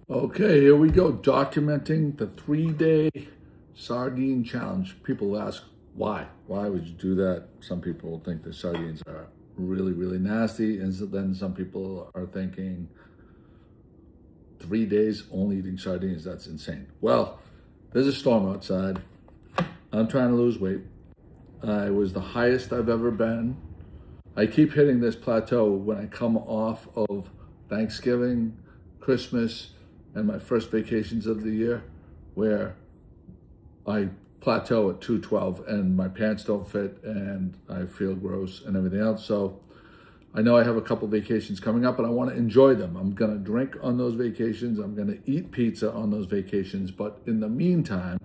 Okay, here we go. Documenting the 3-day sardine challenge. People ask, why? Why would you do that? Some people think the sardines are really, really nasty. And so then some people are thinking, 3 days only eating sardines, that's insane. Well, there's a storm outside. I'm trying to lose weight. I was the highest I've ever been. I keep hitting this plateau when I come off of Thanksgiving, Christmas, and my first vacations of the year, where I plateau at 212 and my pants don't fit and I feel gross and everything else. So I know I have a couple vacations coming up and I want to enjoy them. I'm going to drink on those vacations. I'm going to eat pizza on those vacations. But in the meantime,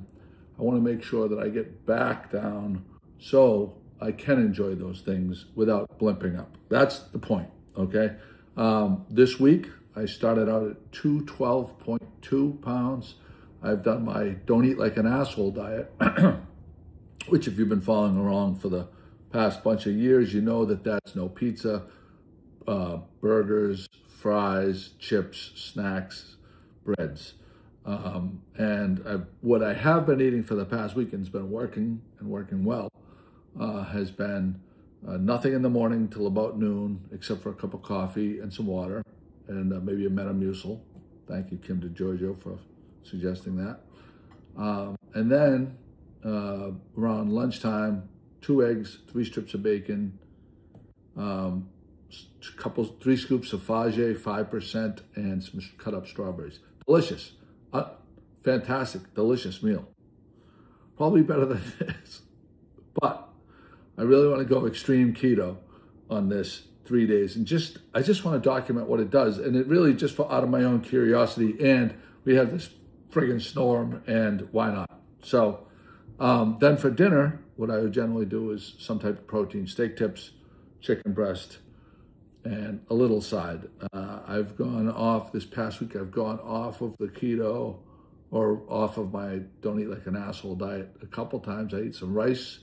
I want to make sure that I get back down so I can enjoy those things without blimping up. That's the point, okay? This week, I started out at 212.2 pounds. I've done my don't eat like an asshole diet, which if you've been following along for the past bunch of years, you know that that's no pizza, burgers, fries, chips, snacks, breads. What I have been eating for the past week and has been working and working well has been nothing in the morning till about noon, except for a cup of coffee and some water and maybe a Metamucil. Thank you, Kim DeGiorgio, for suggesting that. And then around lunchtime, 2 eggs, 3 strips of bacon, 3 scoops of Fage, 5%, and some cut up strawberries. Delicious. Fantastic, delicious meal. Probably better than this. But I really want to go extreme keto on this 3 days. And I just want to document what it does. And it really just out of my own curiosity. And we have this friggin' storm, and why not? So then for dinner, what I would generally do is some type of protein, steak tips, chicken breast, and a little side. I've gone off this past week, I've gone off of the keto or off of my don't eat like an asshole diet a couple times. I ate some rice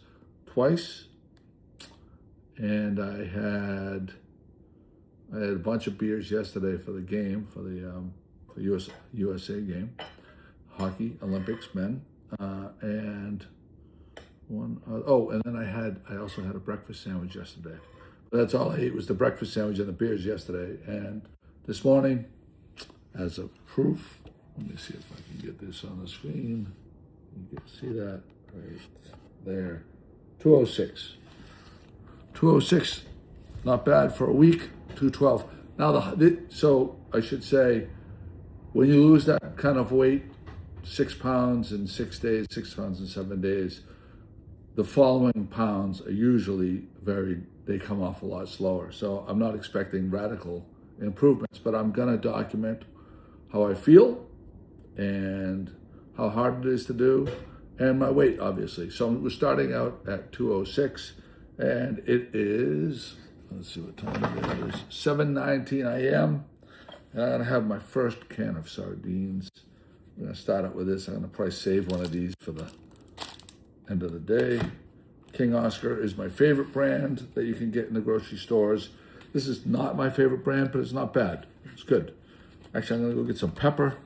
twice, and I had a bunch of beers yesterday for the game, for the USA game, hockey, Olympics, men, and and then I also had a breakfast sandwich yesterday. That's all I ate was the breakfast sandwich and the beers yesterday. And this morning, as a proof, let me see if I can get this on the screen. You can see that right there. 206. 206, not bad for a week. 212. Now, so I should say, when you lose that kind of weight, 6 pounds in 6 days, 6 pounds in 7 days, the following pounds are usually they come off a lot slower. So I'm not expecting radical improvements, but I'm gonna document how I feel and how hard it is to do, and my weight, obviously. So we're starting out at 206, and it is, let's see what time it is, 7:19 a.m., and I'm gonna have my first can of sardines. I'm gonna start out with this. I'm gonna probably save one of these for the end of the day. King Oscar is my favorite brand that you can get in the grocery stores. This is not my favorite brand, but it's not bad. It's good. Actually, I'm gonna go get some pepper.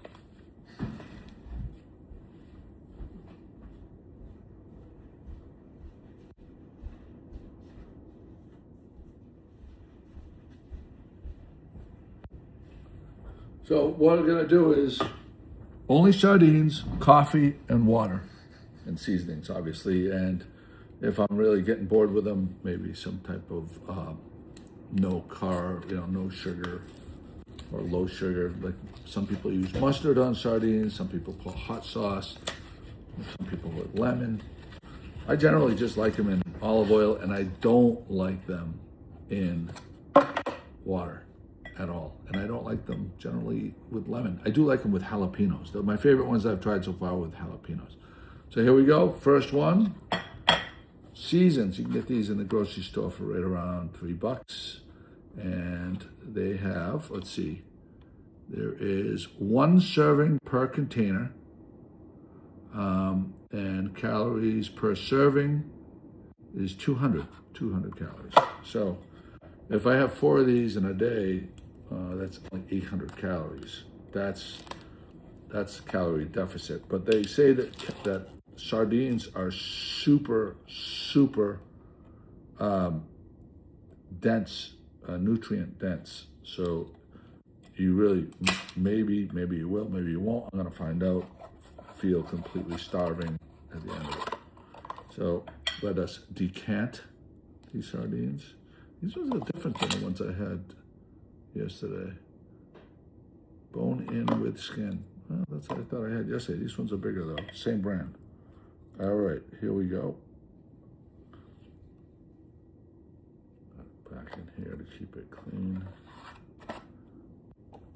So what I'm gonna do is only sardines, coffee, and water, and seasonings, obviously. And if I'm really getting bored with them, maybe some type of no carb, no sugar or low sugar. Like some people use mustard on sardines, some people put hot sauce, some people with lemon. I generally just like them in olive oil, and I don't like them in water at all. And I don't like them generally with lemon. I do like them with jalapenos. They're my favorite ones I've tried so far with jalapenos. So here we go. First one. Seasons. You can get these in the grocery store for right around $3. And they have, let's see, there is 1 serving per container. And calories per serving is 200 calories. So if I have 4 of these in a day, that's like 800 calories. That's that's calorie deficit. But they say that sardines are super dense, nutrient dense. So you really, maybe you will, maybe you won't. I'm gonna find out. Feel completely starving at the end of it. So let us decant these sardines. These ones are different than the ones I had yesterday. Bone in with skin. Well, that's what I thought I had yesterday. These ones are bigger though. Same brand. All right, here we go. Back in here to keep it clean.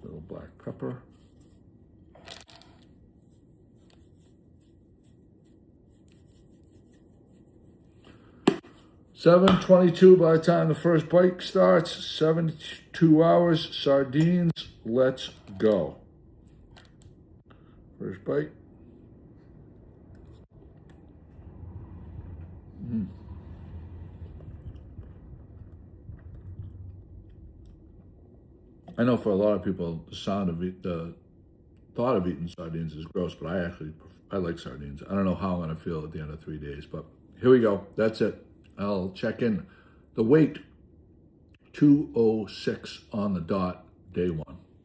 Little black pepper. $7:22 by the time the first bite starts. 72 hours. Sardines. Let's go. First bite. I know for a lot of people, the thought of eating sardines is gross, but I like sardines. I don't know how I'm going to feel at the end of 3 days, but here we go. That's it. I'll check in. The weight, 206 on the dot, day 1.